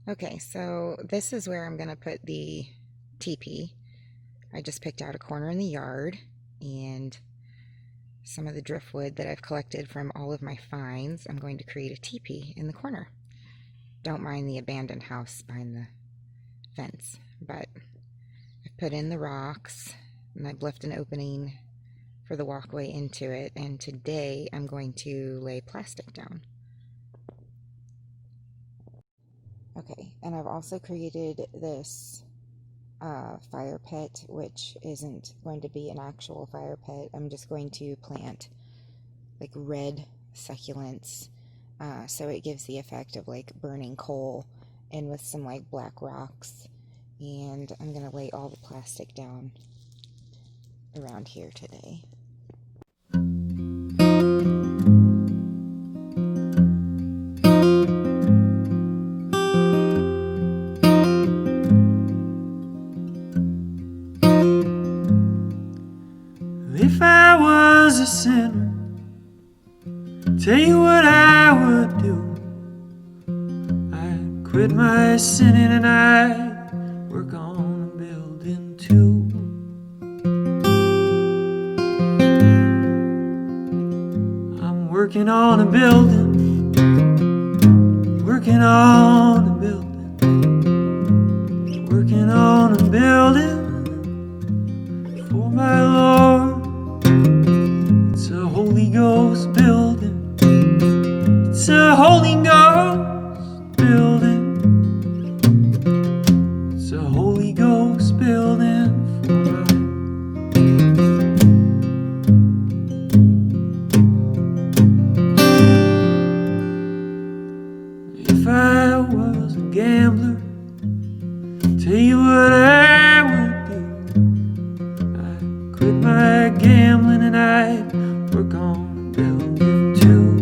Okay, so this is where I'm going to put the teepee. I just picked out a corner in the yard and some of the driftwood that I've collected from all of my finds. I'm going to create a teepee in the corner. Don't mind the abandoned house behind the fence, but I've put in the rocks and I've left an opening for the walkway into it, and today I'm going to lay plastic down. Okay, and I've also created this fire pit, which isn't going to be an actual fire pit. I'm just going to plant like red succulents, so it gives the effect of like burning coal, and with some like black rocks. And I'm going to lay all the plastic down around here today. If I was a sinner, tell you what I would do. I'd quit my sinning and I'd work on a building too. I'm working on a building, working on a building, working on a building for my Lord. It's a Holy Ghost building. It's a Holy Ghost building. It's a Holy Ghost building for mine. If I was a gambler, tell you what I would do. I'd quit my gambling and I'd work on building too.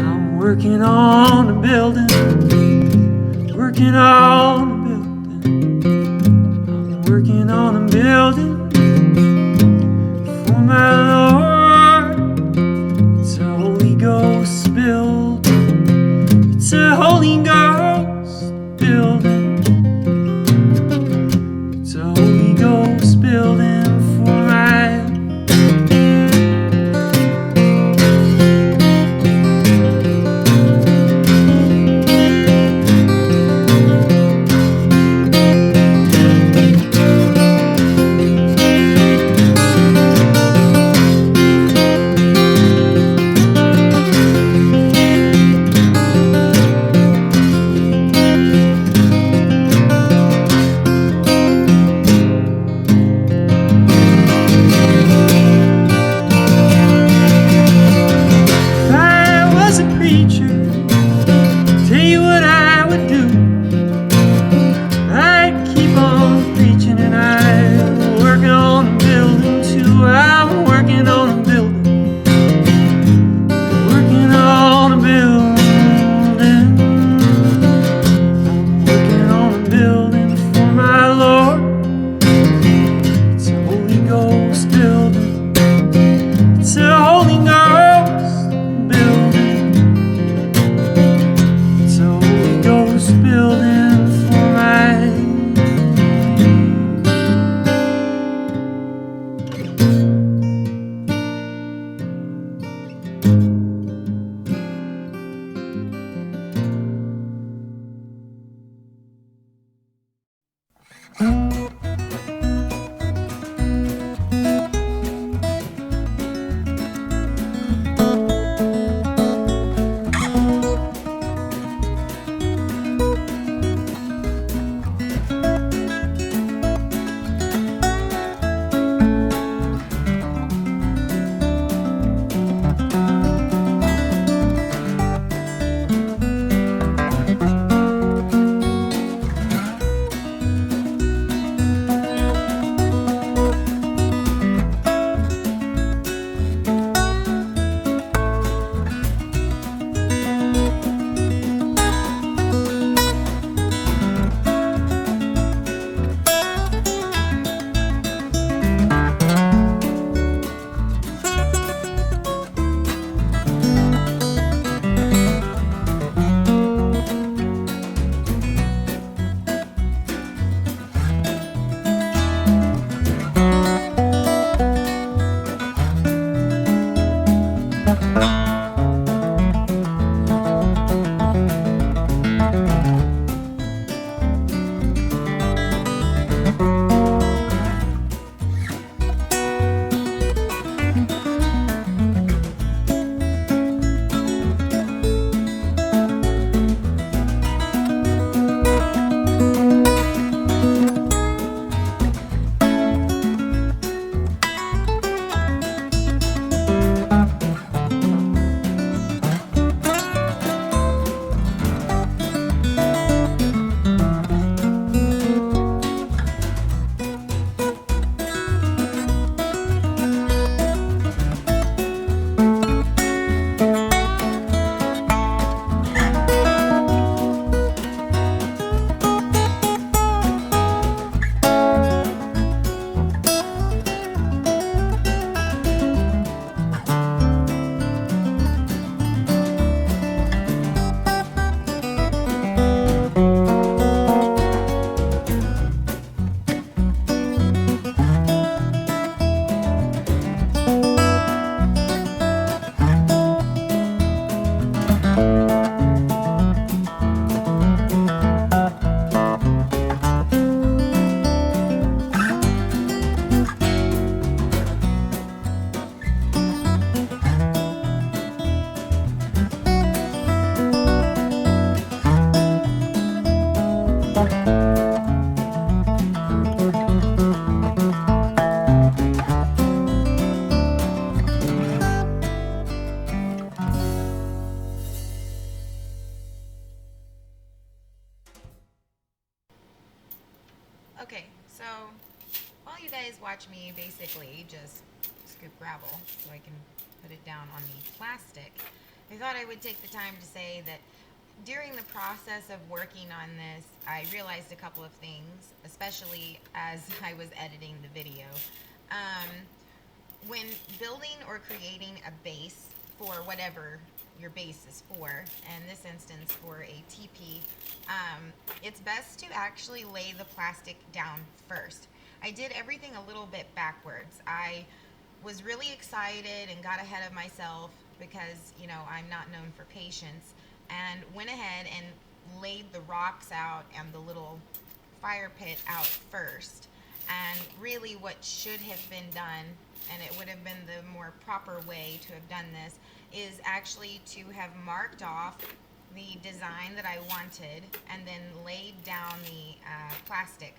I'm working on a building, working on a building. I'm working on a building for my Lord. It's a Holy Ghost building. It's a Holy Ghost building. It's a Holy Ghost building for mine. So while you guys watch me basically just scoop gravel so I can put it down on the plastic, I thought I would take the time to say that during the process of working on this, I realized a couple of things, especially as I was editing the video. Um, when building or creating a base for whatever your base is for, in this instance for a teepee, it's best to actually lay the plastic down first. I did everything a little bit backwards. I was really excited and got ahead of myself because, you know, I'm not known for patience, and went ahead and laid the rocks out and the little fire pit out first. And really what should have been done, and it would have been the more proper way to have done this, is actually to have marked off the design that I wanted and then laid down the plastic.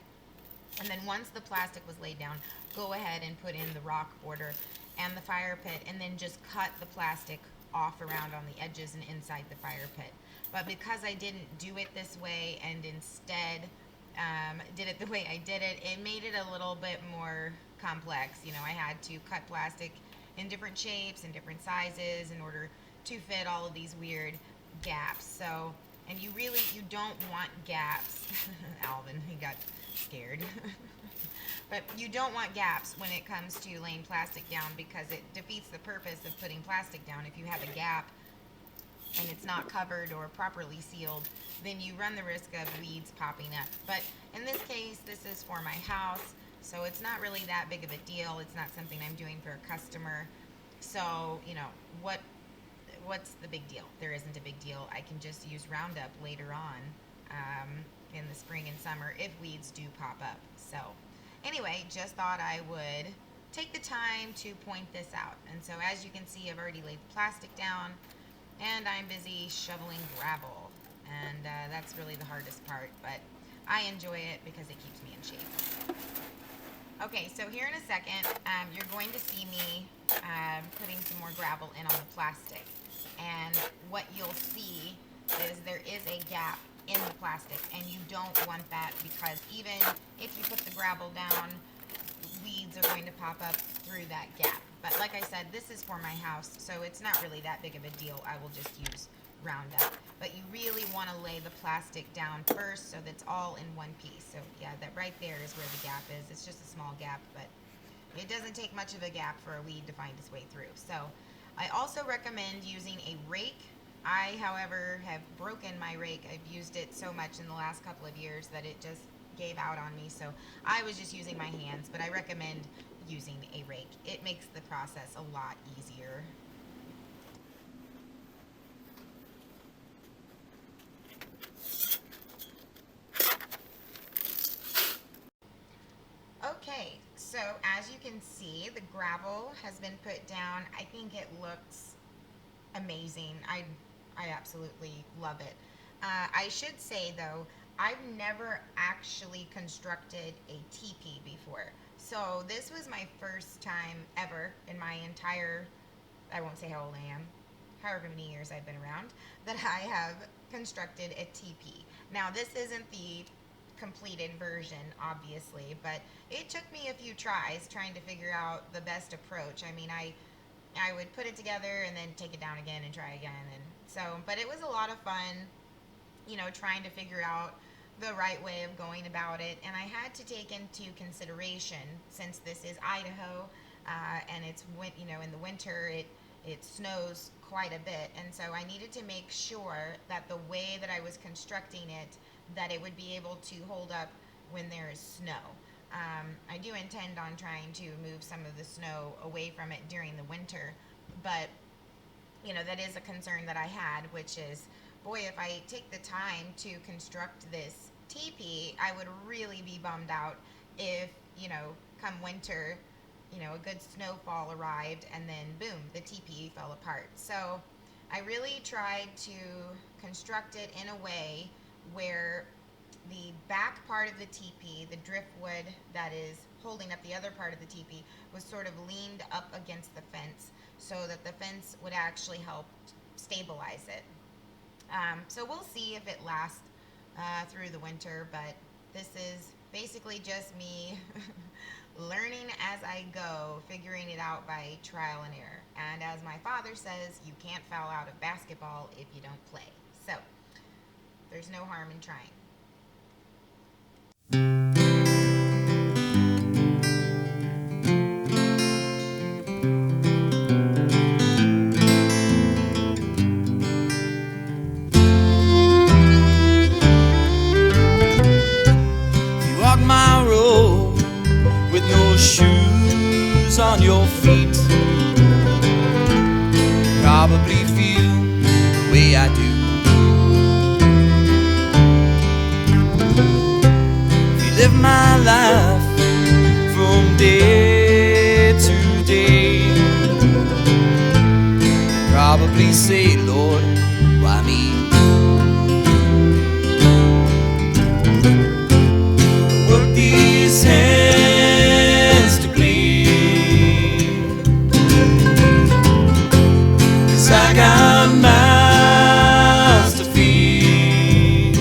And then once the plastic was laid down, go ahead and put in the rock border and the fire pit, and then just cut the plastic off around on the edges and inside the fire pit. But because I didn't do it this way and instead did it the way I did it, it made it a little bit more complex. You know, I had to cut plastic in different shapes and different sizes in order to fit all of these weird gaps. So, and you don't want gaps. Alvin, he got scared. But you don't want gaps when it comes to laying plastic down, because it defeats the purpose of putting plastic down. If you have a gap and it's not covered or properly sealed, then you run the risk of weeds popping up. But in this case, this is for my house, so it's not really that big of a deal. It's not something I'm doing for a customer. So, you know, what's the big deal? There isn't a big deal. I can just use Roundup later on in the spring and summer if weeds do pop up. So anyway, just thought I would take the time to point this out. And so as you can see, I've already laid the plastic down and I'm busy shoveling gravel. And that's really the hardest part, but I enjoy it because it keeps me in shape. Okay, so here in a second, you're going to see me putting some more gravel in on the plastic. And what you'll see is there is a gap in the plastic, and you don't want that, because even if you put the gravel down, weeds are going to pop up through that gap. But like I said, this is for my house, so it's not really that big of a deal. I will just use Roundup. But you really want to lay the plastic down first so that's all in one piece. So yeah, that right there is where the gap is. It's just a small gap, but it doesn't take much of a gap for a weed to find its way through. So I also recommend using a rake. I, however, have broken my rake. I've used it so much in the last couple of years that it just gave out on me. So I was just using my hands, but I recommend using a rake. It makes the process a lot easier. Okay, so as you can see, the gravel has been put down. I think it looks amazing. I absolutely love it. I should say though, I've never actually constructed a teepee before. So this was my first time ever in my entire, I won't say how old I am, however many years I've been around, that I have constructed a teepee. Now this isn't the completed version, obviously, but it took me a few tries trying to figure out the best approach. I mean, I would put it together and then take it down again and try again, and so, but it was a lot of fun, you know, trying to figure out the right way of going about it. And I had to take into consideration, since this is Idaho, and it's, you know, in the winter it snows quite a bit, and so I needed to make sure that the way that I was constructing it, that it would be able to hold up when there is snow. I do intend on trying to move some of the snow away from it during the winter, but you know, that is a concern that I had, which is, boy, if I take the time to construct this teepee, I would really be bummed out if, you know, come winter, you know, a good snowfall arrived and then boom, the teepee fell apart. So I really tried to construct it in a way where the back part of the teepee, the driftwood that is holding up the other part of the teepee, was sort of leaned up against the fence so that the fence would actually help stabilize it. So we'll see if it lasts through the winter, but this is basically just me learning as I go, figuring it out by trial and error. And as my father says, you can't foul out of basketball if you don't play. So there's no harm in trying. You walk my road with no shoes on your feet. Probably feel the way I do. You live my life from day to day. Probably say, Lord, why me? I work these hands to bleed, 'cause I got mouths to feed.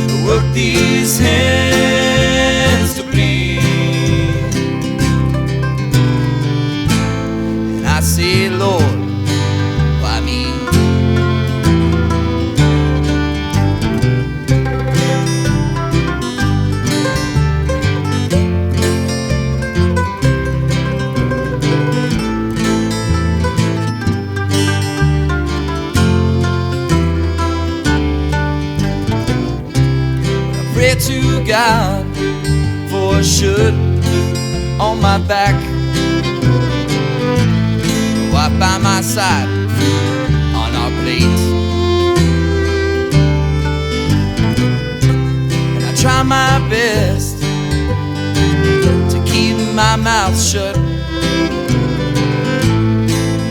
I work these hands to bleed, and I say, Lord, why me? Pray to God for a shirt on my back, a wife by my side on our plate, and I try my best to keep my mouth shut.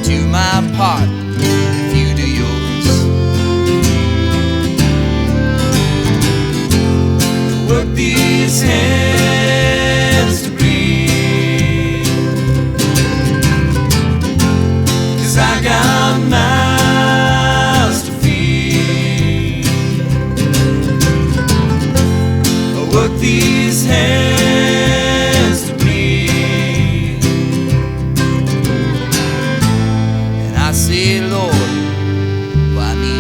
Do my part if you do yours. Work these hands to breathe, 'cause I got mouths to feed. I work these hands to bleed, and I say, Lord, why me?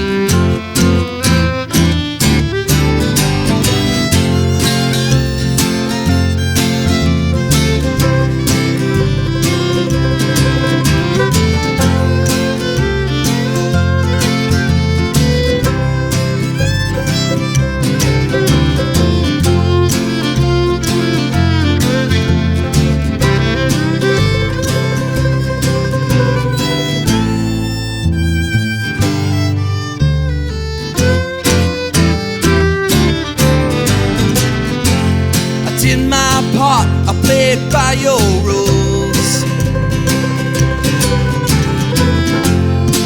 Did my part, I played by your rules.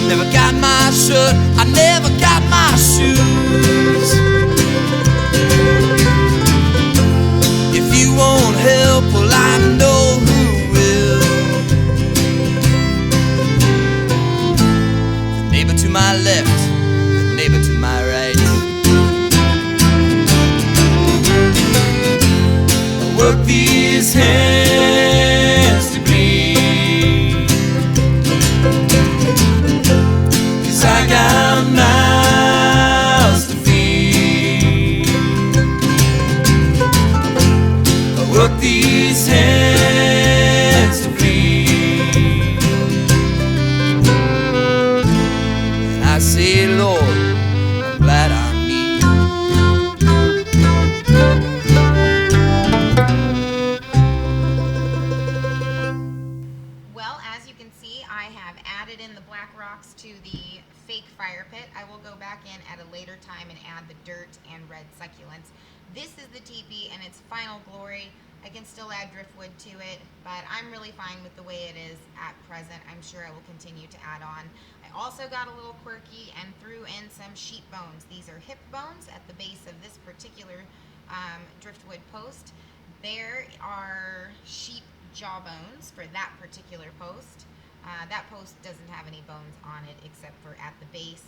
Never got my shirt, I never got my shoes. If you won't help, well, I know who will. The neighbor to my left, the neighbor to my right. Work these hands to bleed, 'cause I got mouths to feed. I work these hands to bleed, and I say, Lord, I'm glad I'm me. Well, as you can see, I have added in the black rocks to the fake fire pit. I will go back in at a later time and add the dirt and red succulents. This is the teepee in its final glory. I can still add driftwood to it, but I'm really fine with the way it is at present. I'm sure I will continue to add on. I also got a little quirky and threw in some sheep bones. These are hip bones at the base of this particular driftwood post. There are sheep jaw bones for that particular post. That post doesn't have any bones on it except for at the base.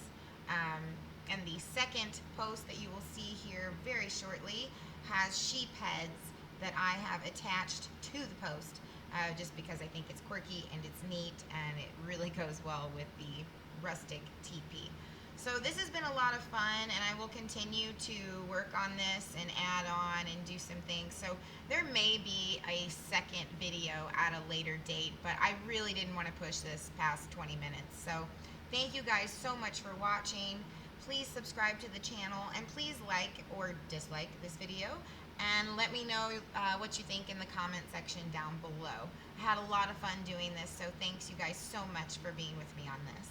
And the second post that you will see here very shortly has sheep heads that I have attached to the post, just because I think it's quirky and it's neat and it really goes well with the rustic teepee. So this has been a lot of fun, and I will continue to work on this and add on and do some things. So there may be a second video at a later date, but I really didn't want to push this past 20 minutes. So thank you guys so much for watching. Please subscribe to the channel, and please like or dislike this video, and let me know what you think in the comment section down below. I had a lot of fun doing this, so thanks you guys so much for being with me on this.